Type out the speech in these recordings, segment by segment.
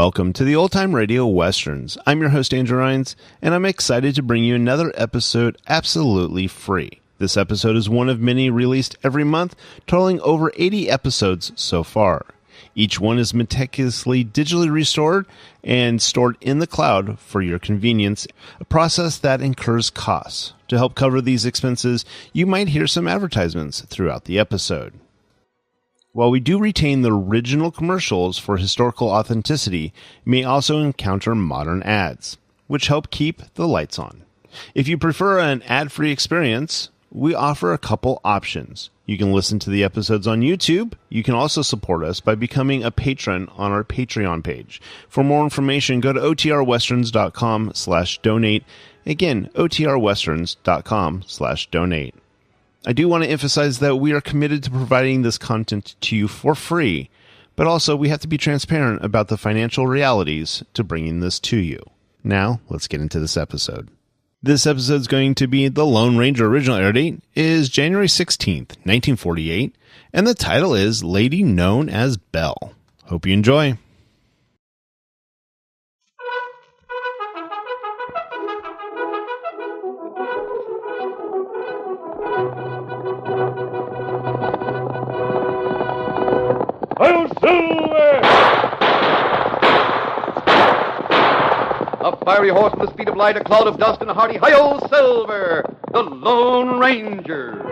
Welcome to the Old Time Radio Westerns. I'm your host, Andrew Rines, and I'm excited to bring you another episode absolutely free. This episode is one of many released every month, totaling over 80 episodes so far. Each one is meticulously digitally restored and stored in the cloud for your convenience, a process that incurs costs. To help cover these expenses, you might hear some advertisements throughout the episode. While we do retain the original commercials for historical authenticity, you may also encounter modern ads, which help keep the lights on. If you prefer an ad-free experience, we offer a couple options. You can listen to the episodes on YouTube. You can also support us by becoming a patron on our Patreon page. For more information, go to otrwesterns.com/donate. Again, otrwesterns.com/donate. I do want to emphasize that we are committed to providing this content to you for free, but also we have to be transparent about the financial realities to bringing this to you. Now, let's get into this episode. This episode is going to be The Lone Ranger. Original air date is January 16th, 1948, and the title is Lady Known as Belle. Hope you enjoy. Hail Silver! A fiery horse with the speed of light, a cloud of dust, and a hearty Hail Silver, the Lone Ranger.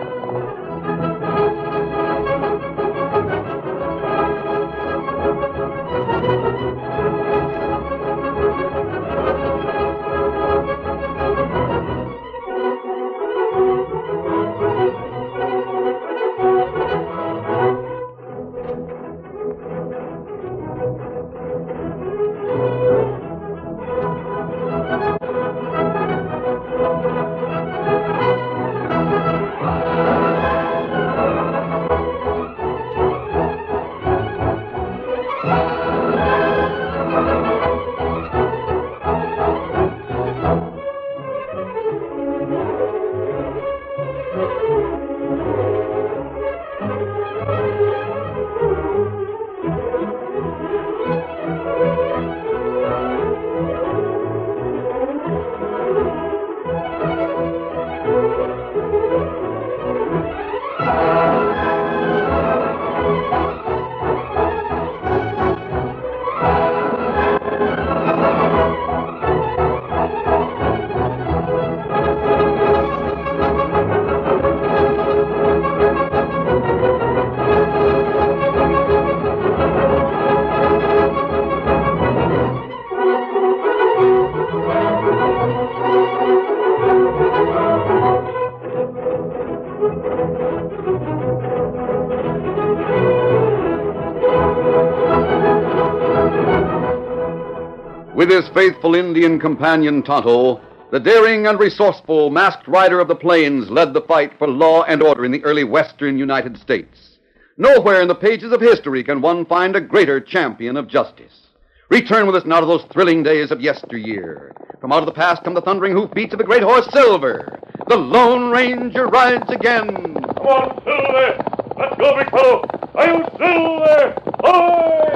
With his faithful Indian companion Tonto, the daring and resourceful masked rider of the plains led the fight for law and order in the early western United States. Nowhere in the pages of history can one find a greater champion of justice. Return with us now to those thrilling days of yesteryear. From out of the past come the thundering hoofbeats of the great horse Silver. The Lone Ranger rides again. Come on, Silver! Let's go, big fellow! Hail Silver! Ahoy!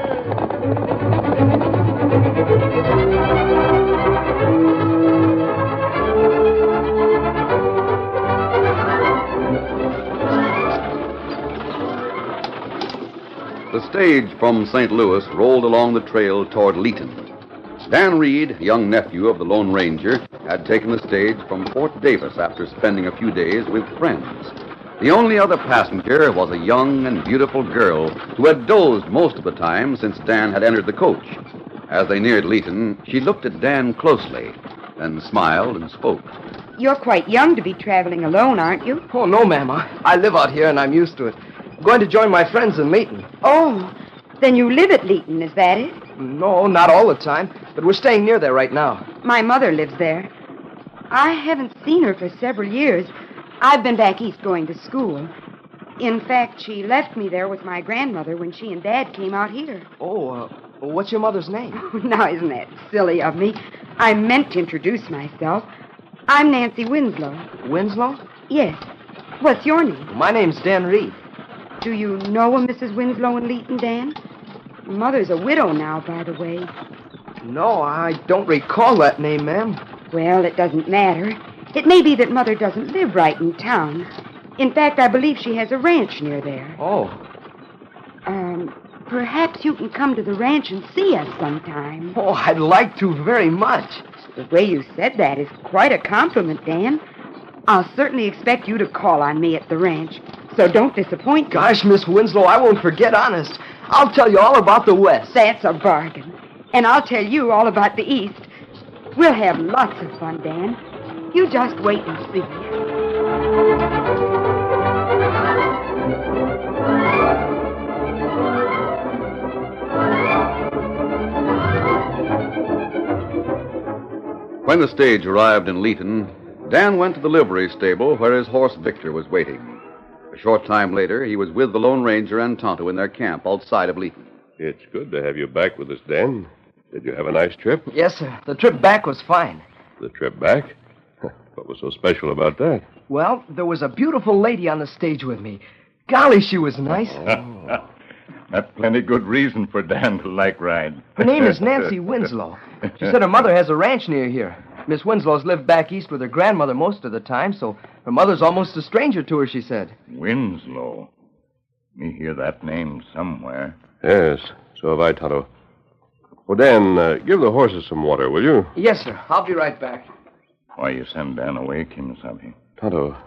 The stage from St. Louis rolled along the trail toward Leeton. Dan Reed, young nephew of the Lone Ranger, had taken the stage from Fort Davis after spending a few days with friends. The only other passenger was a young and beautiful girl who had dozed most of the time since Dan had entered the coach. As they neared Leeton, she looked at Dan closely, then smiled and spoke. You're quite young to be traveling alone, aren't you? Oh, no, ma'am. I live out here and I'm used to it. I'm going to join my friends in Leeton. Oh, then you live at Leeton, is that it? No, not all the time, but we're staying near there right now. My mother lives there. I haven't seen her for several years. I've been back east going to school. In fact, she left me there with my grandmother when she and Dad came out here. Oh, what's your mother's name? Now, isn't that silly of me? I meant to introduce myself. I'm Nancy Winslow. Winslow? Yes. What's your name? My name's Dan Reed. Do you know a Mrs. Winslow in Leeton, Dan? Mother's a widow now, by the way. No, I don't recall that name, ma'am. Well, it doesn't matter. It may be that Mother doesn't live right in town. In fact, I believe she has a ranch near there. Oh. Perhaps you can come to the ranch and see us sometime. Oh, I'd like to very much. The way you said that is quite a compliment, Dan. I'll certainly expect you to call on me at the ranch, so don't disappoint me. Gosh, Miss Winslow, I won't forget, honest. I'll tell you all about the West. That's a bargain. And I'll tell you all about the East. We'll have lots of fun, Dan. You just wait and see. When the stage arrived in Leeton, Dan went to the livery stable where his horse Victor was waiting. A short time later, he was with the Lone Ranger and Tonto in their camp outside of Leeton. It's good to have you back with us, Dan. Did you have a nice trip? Yes, sir. The trip back was fine. The trip back? What was so special about that? Well, there was a beautiful lady on the stage with me. Golly, she was nice. That's plenty good reason for Dan to like ride. Her name is Nancy Winslow. She said her mother has a ranch near here. Miss Winslow's lived back east with her grandmother most of the time, so her mother's almost a stranger to her, she said. Winslow. Me hear that name somewhere. Yes, so have I, Tonto. Well, Dan, give the horses some water, will you? Yes, sir. I'll be right back. Why you send Dan away, Kimasabi? Tonto,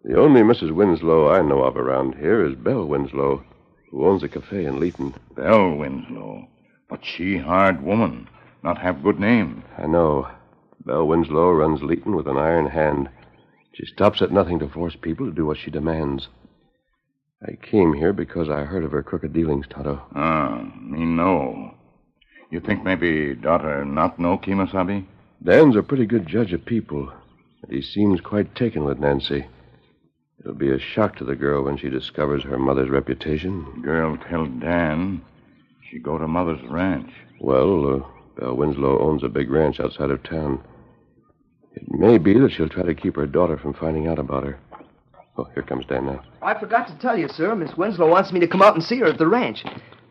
the only Mrs. Winslow I know of around here is Belle Winslow, who owns a cafe in Leeton. Belle Winslow. But she hard woman. Not have good name. I know. Belle Winslow runs Leeton with an iron hand. She stops at nothing to force people to do what she demands. I came here because I heard of her crooked dealings, Tonto. Me know. You think maybe daughter not know Kimasabi? Dan's a pretty good judge of people, and he seems quite taken with Nancy. It'll be a shock to the girl when she discovers her mother's reputation. Girl tell Dan she go to mother's ranch. Well, Belle Winslow owns a big ranch outside of town. It may be that she'll try to keep her daughter from finding out about her. Oh, here comes Dan now. I forgot to tell you, sir. Miss Winslow wants me to come out and see her at the ranch.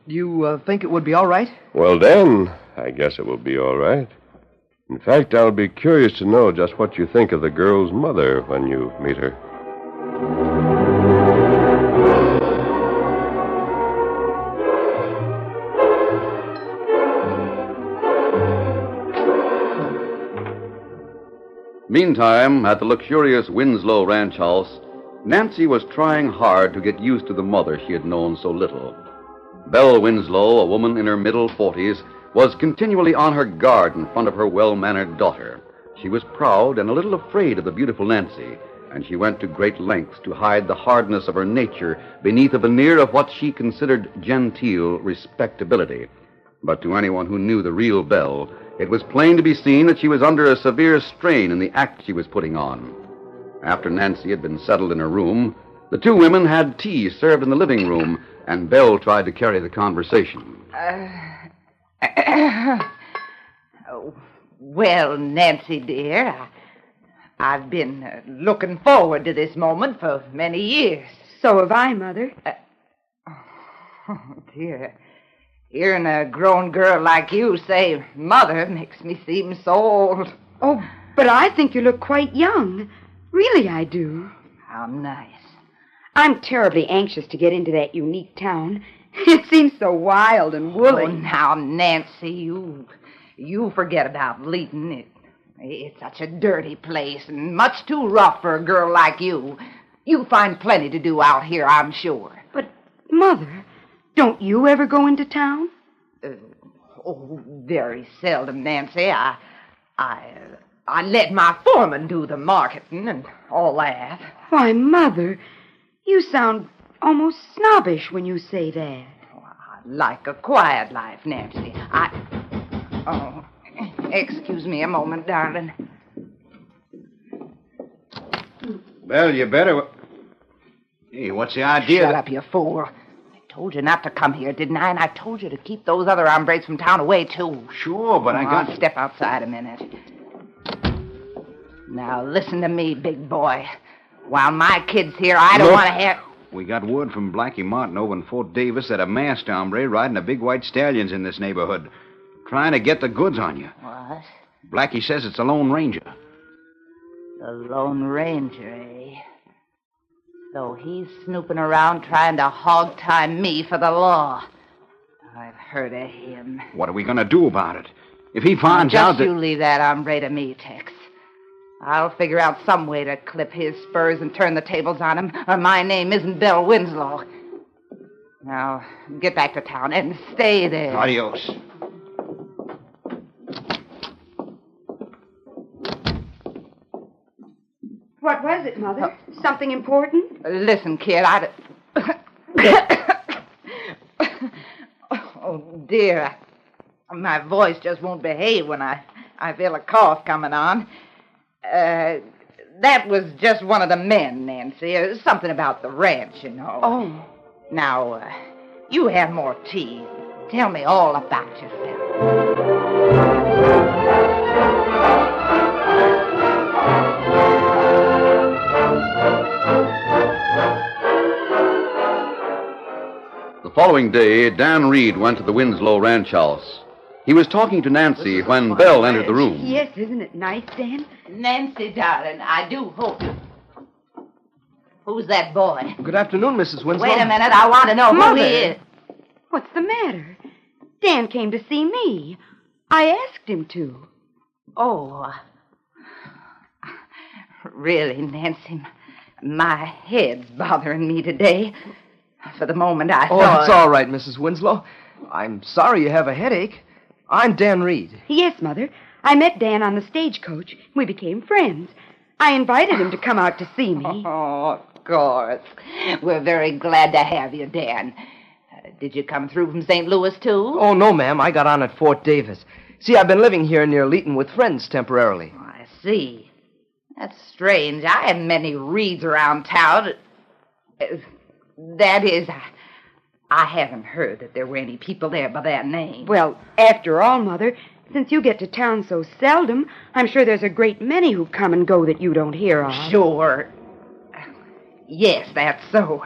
Do you think it would be all right? Well, Dan, I guess it will be all right. In fact, I'll be curious to know just what you think of the girl's mother when you meet her. Meantime, at the luxurious Winslow ranch house, Nancy was trying hard to get used to the mother she had known so little. Belle Winslow, a woman in her middle 40s, was continually on her guard in front of her well-mannered daughter. She was proud and a little afraid of the beautiful Nancy, and she went to great lengths to hide the hardness of her nature beneath a veneer of what she considered genteel respectability. But to anyone who knew the real Belle, it was plain to be seen that she was under a severe strain in the act she was putting on. After Nancy had been settled in her room, the two women had tea served in the living room, and Belle tried to carry the conversation. Well, Nancy, dear, I've been looking forward to this moment for many years. So have I, Mother. Oh, dear. Hearing a grown girl like you say mother makes me seem so old. Oh, but I think you look quite young. Really, I do. How nice. I'm terribly anxious to get into that unique town. It seems so wild and woolly. Oh, now, Nancy, you forget about Leeton. It's such a dirty place and much too rough for a girl like you. You'll find plenty to do out here, I'm sure. But, Mother, don't you ever go into town? Very seldom, Nancy. I let my foreman do the marketing and all that. Why, Mother, you sound almost snobbish when you say that. I like a quiet life, Nancy. Oh, excuse me a moment, darling. Well, you better... Hey, what's the idea? Shut up, you fool. I told you not to come here, didn't I? And I told you to keep those other hombres from town away, too. Sure, but I got... Step outside a minute. Now, listen to me, big boy. While my kid's here, I don't want to have... We got word from Blackie Martin over in Fort Davis that a masked hombre riding a big white stallion's in this neighborhood, trying to get the goods on you. What? Blackie says it's the Lone Ranger. The Lone Ranger, eh? So he's snooping around trying to hog-tie me for the law. I've heard of him. What are we going to do about it? If he finds out that... Just you leave that hombre to me, Tex. I'll figure out some way to clip his spurs and turn the tables on him, or my name isn't Belle Winslow. Now, get back to town and stay there. Adios. What was it, Mother? Something important? Listen, kid, Oh, dear. My voice just won't behave when I feel a cough coming on. That was just one of the men, Nancy. Something about the ranch, you know. Oh. Now, you have more tea. Tell me all about yourself. The following day, Dan Reed went to the Winslow ranch house. He was talking to Nancy when Belle entered the room. Yes, isn't it nice, Dan? Nancy, darling, I do hope. Who's that boy? Good afternoon, Mrs. Winslow. Wait a minute, I want to know who he is. What's the matter? Dan came to see me. I asked him to. Oh, really, Nancy, my head's bothering me today. For the moment, I thought... Oh, it's all right, Mrs. Winslow. I'm sorry you have a headache. I'm Dan Reed. Yes, Mother. I met Dan on the stagecoach. We became friends. I invited him to come out to see me. Oh, of course. We're very glad to have you, Dan. Did you come through from St. Louis, too? Oh, no, ma'am. I got on at Fort Davis. See, I've been living here near Leeton with friends temporarily. Oh, I see. That's strange. I haven't many Reeds around town. That is, I haven't heard that there were any people there by that name. Well, after all, Mother, since you get to town so seldom, I'm sure there's a great many who come and go that you don't hear of. Sure. Yes, that's so.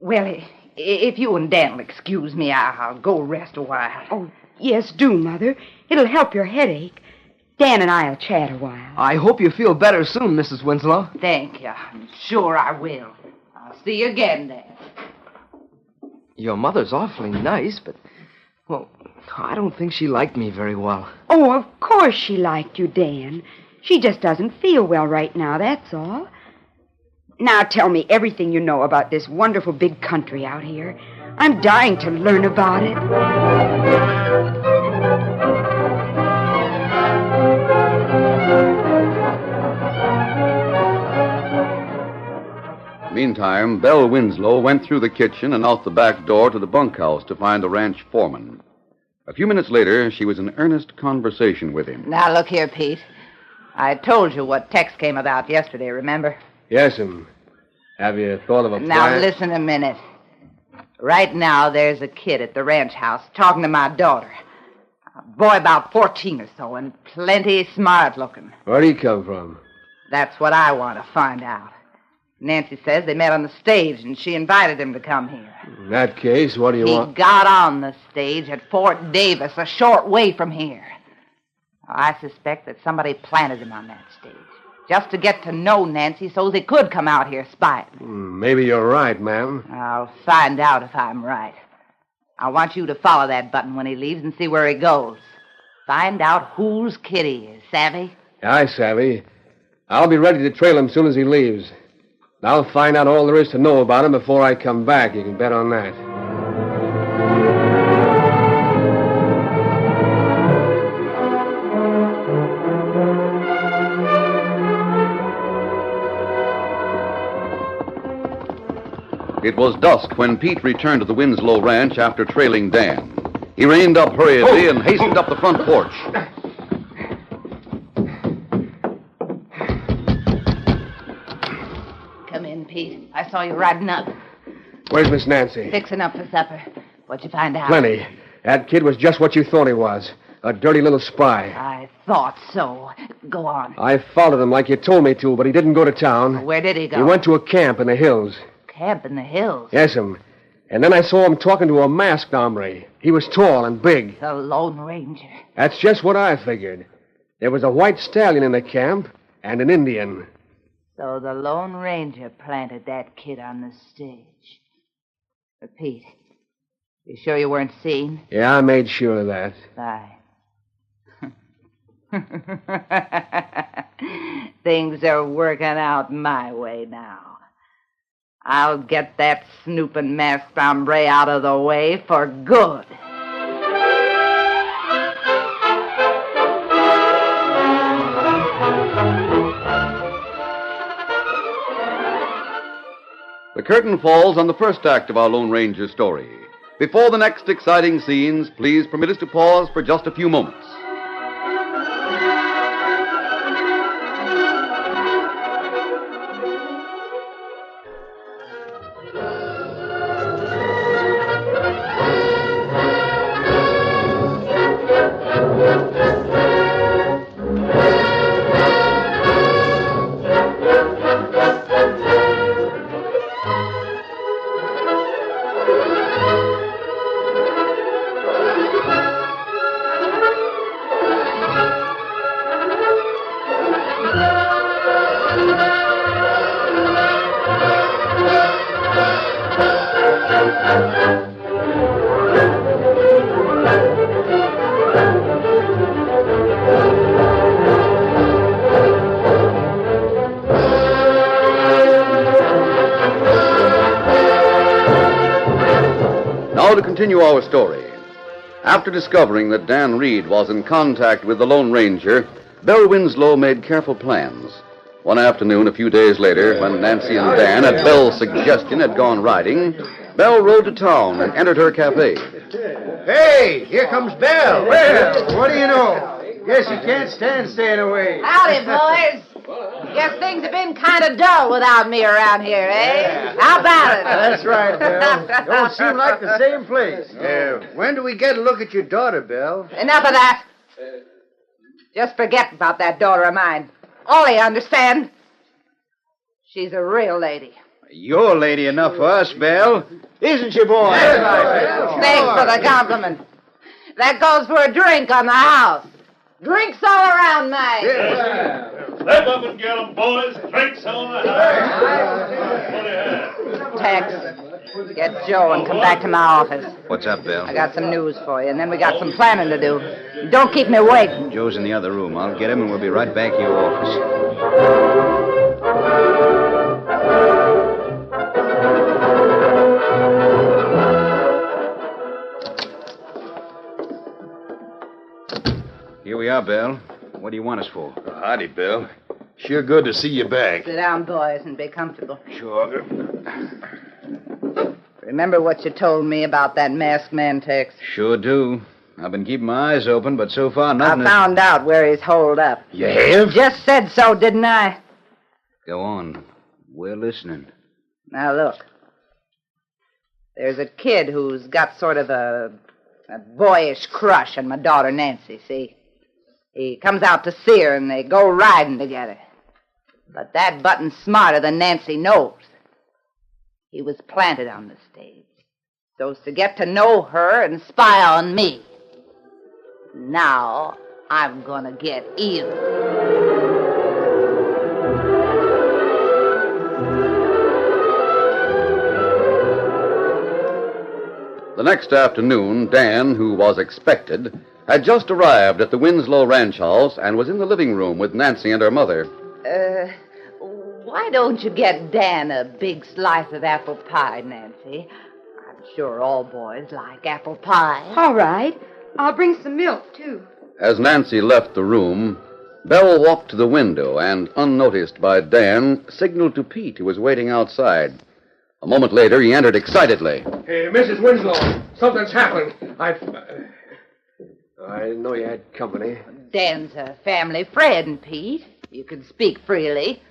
Well, if you and Dan will excuse me, I'll go rest a while. Oh, yes, do, Mother. It'll help your headache. Dan and I'll chat a while. I hope you feel better soon, Mrs. Winslow. Thank you. I'm sure I will. I'll see you again, Dan. Your mother's awfully nice, but, well, I don't think she liked me very well. Oh, of course she liked you, Dan. She just doesn't feel well right now, that's all. Now tell me everything you know about this wonderful big country out here. I'm dying to learn about it. Meantime, Belle Winslow went through the kitchen and out the back door to the bunkhouse to find the ranch foreman. A few minutes later, she was in earnest conversation with him. Now, look here, Pete. I told you what Tex came about yesterday, remember? Yes'm. Have you thought of a plan? Now, listen a minute. Right now, there's a kid at the ranch house talking to my daughter. A boy about 14 or so, and plenty smart looking. Where'd he come from? That's what I want to find out. Nancy says they met on the stage, and she invited him to come here. In that case, what do you want? He got on the stage at Fort Davis, a short way from here. I suspect that somebody planted him on that stage, just to get to know Nancy so they could come out here spying. Maybe you're right, ma'am. I'll find out if I'm right. I want you to follow that button when he leaves and see where he goes. Find out whose kid he is, savvy? Aye, savvy. I'll be ready to trail him as soon as he leaves. I'll find out all there is to know about him before I come back. You can bet on that. It was dusk when Pete returned to the Winslow ranch after trailing Dan. He reined up hurriedly and hastened up the front porch. Come in, Pete. I saw you riding up. Where's Miss Nancy? Fixing up for supper. What'd you find out? Plenty. That kid was just what you thought he was. A dirty little spy. I thought so. Go on. I followed him like you told me to, but he didn't go to town. Where did he go? He went to a camp in the hills. camp in the hills. Yes'm. And then I saw him talking to a masked hombre. He was tall and big. The Lone Ranger. That's just what I figured. There was a white stallion in the camp and an Indian. So the Lone Ranger planted that kid on the stage. But Pete, you sure you weren't seen? Yeah, I made sure of that. Aye. Things are working out my way now. I'll get that snooping masked hombre out of the way for good. The curtain falls on the first act of our Lone Ranger story. Before the next exciting scenes, please permit us to pause for just a few moments. Now to continue our story. After discovering that Dan Reed was in contact with the Lone Ranger, Belle Winslow made careful plans. One afternoon, a few days later, when Nancy and Dan, at Belle's suggestion, had gone riding, Belle rode to town and entered her cafe. Hey, here comes Belle. Well, what do you know? Guess you can't stand staying away. Howdy, boys. Guess things have been kind of dull without me around here, eh? How about it? That's right, Belle. Don't seem like the same place. When do we get a look at your daughter, Belle? Enough of that. Just forget about that daughter of mine. All you understand, she's a real lady. You're lady enough for us, Belle. Isn't she, boy? Thanks for the compliment. That goes for a drink on the house. Drinks all around, mate. Step up and get 'em, boys. Drinks on the house. Tex, get Joe and come back to my office. What's up, Belle? I got some news for you, and then we got some planning to do. Don't keep me waiting. Joe's in the other room. I'll get him, and we'll be right back to your office. Here we are, Belle. What do you want us for? Howdy, Bill. Sure good to see you back. Sit down, boys, and be comfortable. Sure. Remember what you told me about that masked man, Tex? Sure do. I've been keeping my eyes open, but so far nothing. I found out where he's holed up. You have? Just said so, didn't I? Go on. We're listening. Now, look. There's a kid who's got sort of a boyish crush on my daughter Nancy, see? He comes out to see her, and they go riding together. But that button's smarter than Nancy knows. He was planted on the stage so's to get to know her and spy on me. Now, I'm gonna get even. The next afternoon, Dan, who was expected, had just arrived at the Winslow ranch house and was in the living room with Nancy and her mother. Why don't you get Dan a big slice of apple pie, Nancy? I'm sure all boys like apple pie. All right. I'll bring some milk, too. As Nancy left the room, Belle walked to the window and, unnoticed by Dan, signaled to Pete, who was waiting outside. A moment later, he entered excitedly. Hey, Mrs. Winslow, something's happened. I didn't know you had company. Dan's a family friend, Pete. You can speak freely.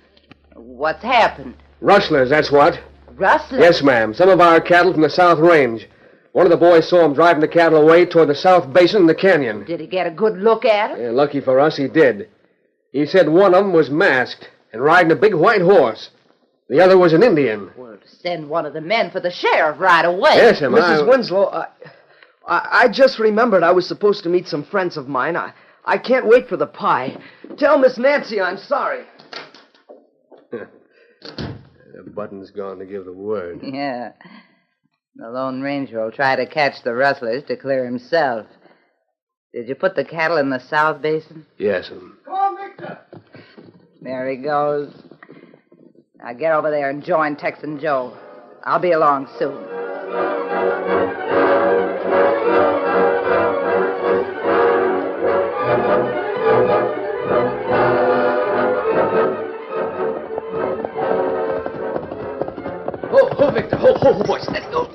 What's happened? Rustlers, that's what. Rustlers? Yes, ma'am. Some of our cattle from the South Range. One of the boys saw him driving the cattle away toward the South Basin and the canyon. Did he get a good look at it? Yeah, lucky for us, he did. He said one of them was masked and riding a big white horse. The other was an Indian. Well, send one of the men for the sheriff right away. Yes, ma'am. Mrs. Winslow, I just remembered I was supposed to meet some friends of mine. I can't wait for the pie. Tell Miss Nancy I'm sorry. The button's gone to give the word. Yeah. The Lone Ranger will try to catch the rustlers to clear himself. Did you put the cattle in the South Basin? Yes, ma'am. Come on, Victor. There he goes. Now get over there and join Tex and Joe. I'll be along soon. Ho, Victor. Ho, boys. Let's go.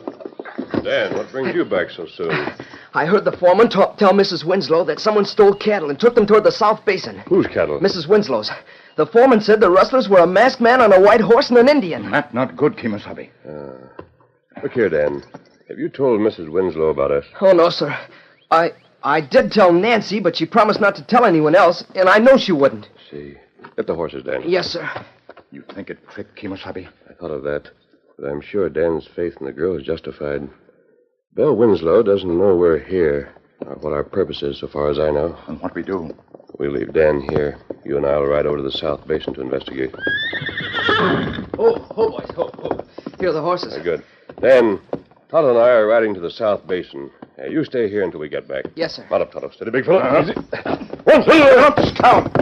Dan, what brings you back so soon? I heard the foreman tell Mrs. Winslow that someone stole cattle and took them toward the South Basin. Whose cattle? Mrs. Winslow's. The foreman said the rustlers were a masked man on a white horse and an Indian. That's not good, Kemosabe. Look here, Dan. Have you told Mrs. Winslow about us? Oh, no, sir. I did tell Nancy, but she promised not to tell anyone else, and I know she wouldn't. See. Get the horses, Dan. Yes, sir. You think it tricked Kemosabe? I thought of that, but I'm sure Dan's faith in the girl is justified. Belle Winslow doesn't know we're here, or what our purpose is, so far as I know. And what we do? We'll leave Dan here. You and I will ride over to the South Basin to investigate. Ho, boys, ho. Here are the horses. Very good. Dan, Tonto and I are riding to the South Basin. You stay here until we get back. Yes, sir. Mount up, Tonto. Steady, big fella. Easy. One, two, up, down.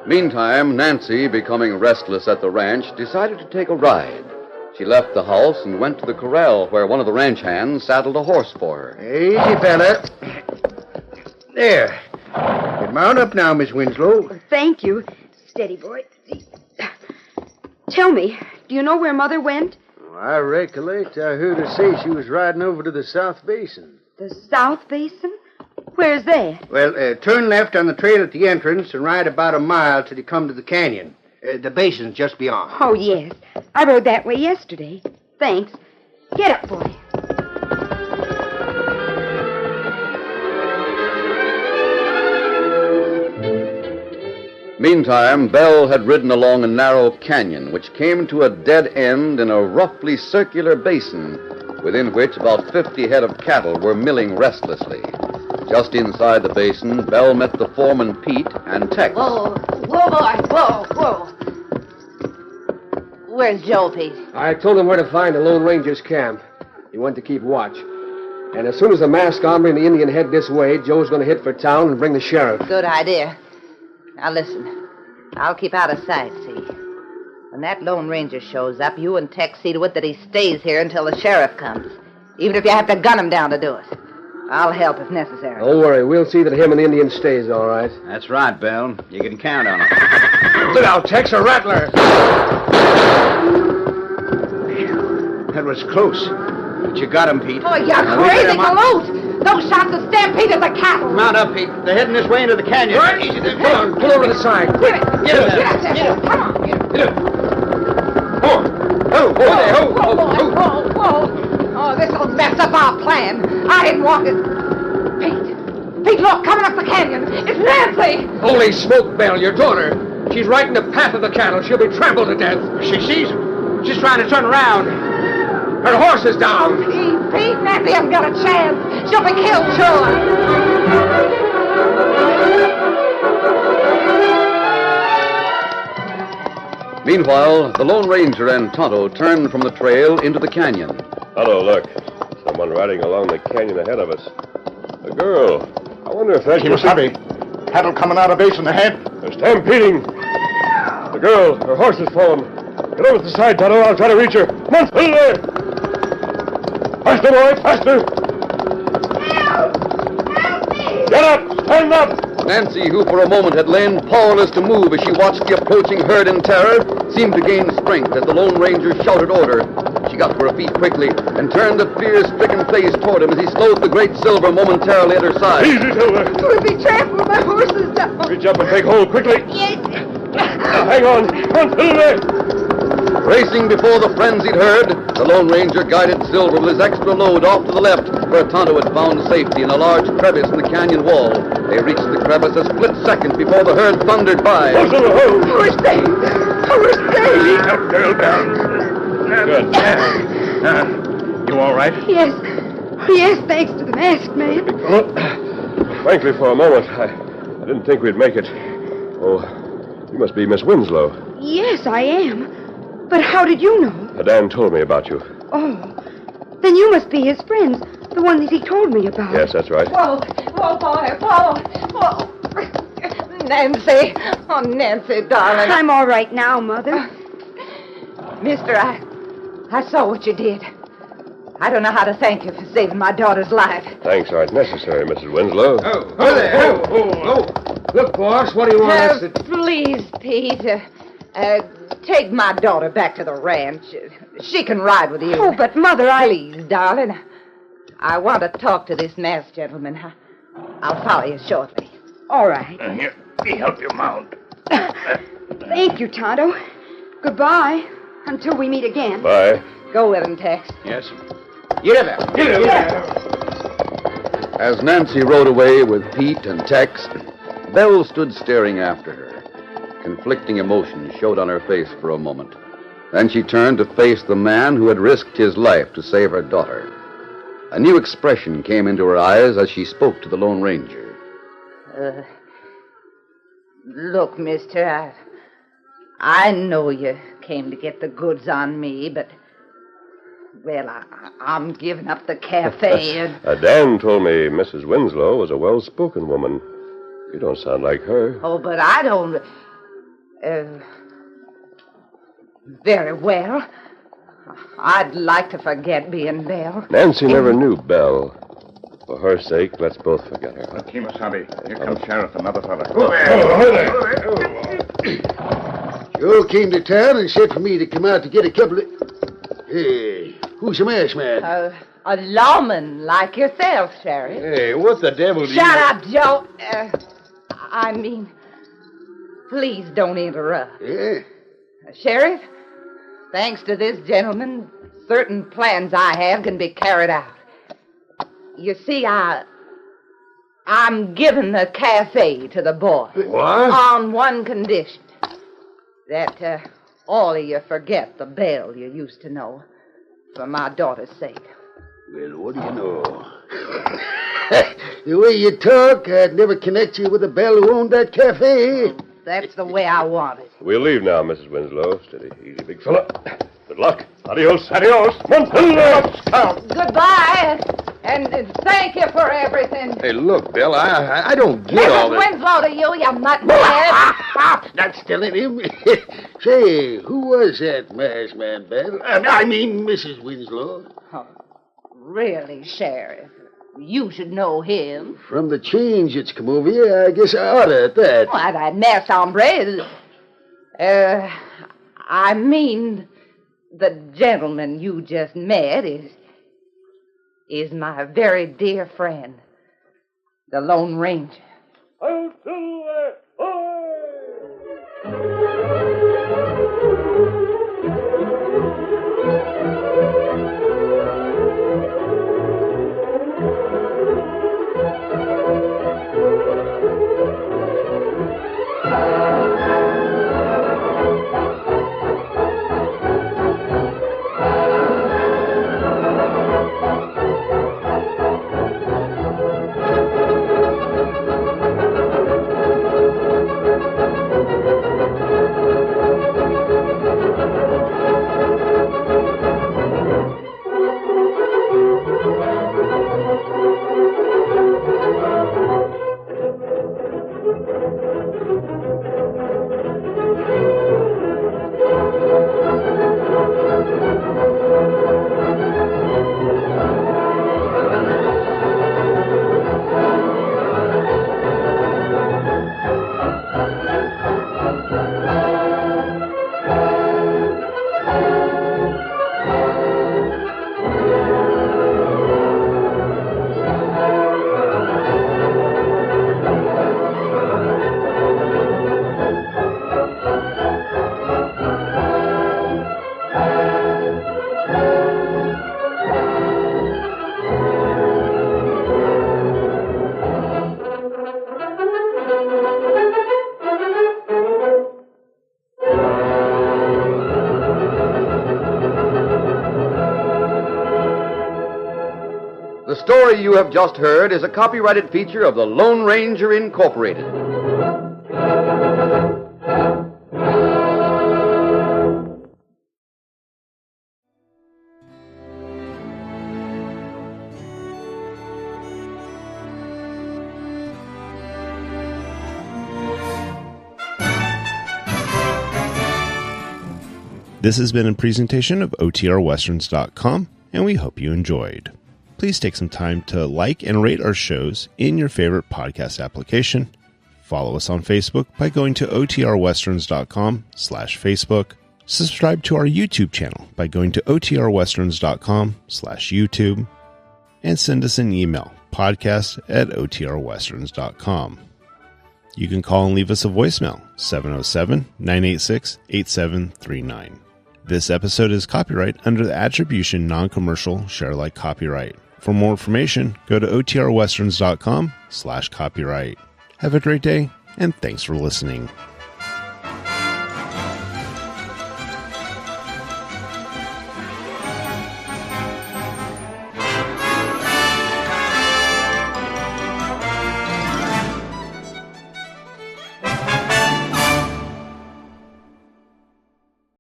Meantime, Nancy, becoming restless at the ranch, decided to take a ride. She left the house and went to the corral where one of the ranch hands saddled a horse for her. Easy, fella. There. Get mount up now, Miss Winslow. Thank you. Steady, boy. Tell me, do you know where Mother went? I recollect I heard her say she was riding over to the South Basin. The South Basin? Where's that? Well, turn left on the trail at the entrance and ride about a mile till you come to the canyon. The basin's just beyond. Oh, yes. I rode that way yesterday. Thanks. Get up, boy. Meantime, Belle had ridden along a narrow canyon which came to a dead end in a roughly circular basin within which about 50 head of cattle were milling restlessly. Just inside the basin, Belle met the foreman, Pete, and Tex. Whoa, boy, whoa. Where's Joe, Pete? I told him where to find the Lone Ranger's camp. He went to keep watch. And as soon as the masked hombre and the Indian head this way, Joe's going to hit for town and bring the sheriff. Good idea. Now listen, I'll keep out of sight, see? When that Lone Ranger shows up, you and Tex see to it that he stays here until the sheriff comes. Even if you have to gun him down to do it. I'll help if necessary. Don't worry, we'll see that him and the Indian stays all right. That's right, Belle. You can count on it. Look out, Tex, a rattler! That was close. But you got him, Pete. Oh, you're crazy, Galoot! Those shots have stampeded the cattle! Mount up, Pete. They're heading this way into the canyon. All right, easy there. Come on, pull over to the side. Quick! Get him. Get up there, come on! Whoa! Oh, this'll mess up our plan. I didn't want it. Pete, look, coming up the canyon. It's Nancy! Holy smoke, Belle, your daughter. She's right in the path of the cattle. She'll be trampled to death. She sees him. She's trying to turn around. Her horse is down. Pete, Nancy hasn't got a chance. She'll be killed, sure. Meanwhile, the Lone Ranger and Tonto turned from the trail into the canyon. Tonto, look. Someone riding along the canyon ahead of us. A girl. I wonder if that's... Kemosabe. Cattle coming out of basin ahead. They're stampeding. The girl, her horse has fallen. Get over to the side, Tonto. I'll try to reach her. Come on, hold there. Faster, boy, faster. Help me! Get up, stand up. Nancy, who for a moment had lain powerless to move as she watched the approaching herd in terror, seemed to gain strength as the Lone Ranger shouted order. She got to her feet quickly and turned the fear-stricken face toward him as he slowed the great Silver momentarily at her side. Easy, Silver. We'll be trampled. My horse is down. Reach up and take hold quickly. Yes. Now, hang on. Come on, Silver. Racing before the frenzied herd, the Lone Ranger guided Silver with his extra load off to the left, where Tonto had found safety in a large crevice in the canyon wall. They reached the crevice a split second before the herd thundered by. We're safe. We're safe. Help girl down. Good. You all right? Yes. Yes, thanks to the masked man. Frankly, for a moment, I didn't think we'd make it. Oh, you must be Miss Winslow. Yes, I am. But how did you know? Dan told me about you. Oh, then you must be his friends, the one that he told me about. Yes, that's right. Whoa, boy, whoa. Nancy. Oh, Nancy, darling. I'm all right now, Mother. Mister, I saw what you did. I don't know how to thank you for saving my daughter's life. Thanks aren't necessary, Mrs. Winslow. Oh, there. Oh. Look, boss, what do you want us to... Please, Pete, take my daughter back to the ranch. She can ride with you. Oh, but Mother, Please, darling. I want to talk to this masked gentleman. I'll follow you shortly. All right. Here, let me help you mount. Thank you, Tonto. Goodbye. Until we meet again. Bye. Go with him, Tex. Yes. As Nancy rode away with Pete and Tex, Belle stood staring after her. Conflicting emotions showed on her face for a moment. Then she turned to face the man who had risked his life to save her daughter. A new expression came into her eyes as she spoke to the Lone Ranger. Look, mister, I know you came to get the goods on me, but... Well, I'm giving up the cafe and... Dan told me Mrs. Winslow was a well-spoken woman. You don't sound like her. Oh, but I don't... very well. I'd like to forget being Belle. Nancy never knew Belle. For her sake, let's both forget her. Kemosabe, here comes Sheriff, another fella. Joe came to town and said for me to come out to get a couple of... Hey, who's the masked man? A lawman like yourself, Sheriff. Hey, what the devil do you... Shut up, Joe. I mean, please don't interrupt. Yeah? Sheriff, thanks to this gentleman, certain plans I have can be carried out. You see, I'm giving the cafe to the boy. What? On one condition. That all of you forget the Belle you used to know. For my daughter's sake. Well, what do you know? The way you talk, I'd never connect you with the Belle who owned that cafe. That's the way I want it. We'll leave now, Mrs. Winslow. Steady, easy, big fella. Good luck. Adios. Goodbye. And thank you for everything. Hey, look, Belle, I don't get all Mrs. this. Winslow to you, you muttonhead. That's telling him. Say, who was that masked man, Belle? I mean, Mrs. Winslow. Oh, really, Sheriff? You should know him. From the change that's come over you, I guess I oughta at that. Why, that masked hombre is... I mean, the gentleman you just met is my very dear friend, the Lone Ranger. story you have just heard is a copyrighted feature of the Lone Ranger Incorporated. This has been a presentation of OTRWesterns.com, and we hope you enjoyed. Please take some time to like and rate our shows in your favorite podcast application. Follow us on Facebook by going to OTRWesterns.com/Facebook. Subscribe to our YouTube channel by going to OTRWesterns.com/YouTube. And send us an email, podcast@OTRWesterns.com. You can call and leave us a voicemail, 707-986-8739. This episode is copyright under the Attribution Non-Commercial Share-alike copyright. For more information, go to OTRWesterns.com/copyright. Have a great day, and thanks for listening.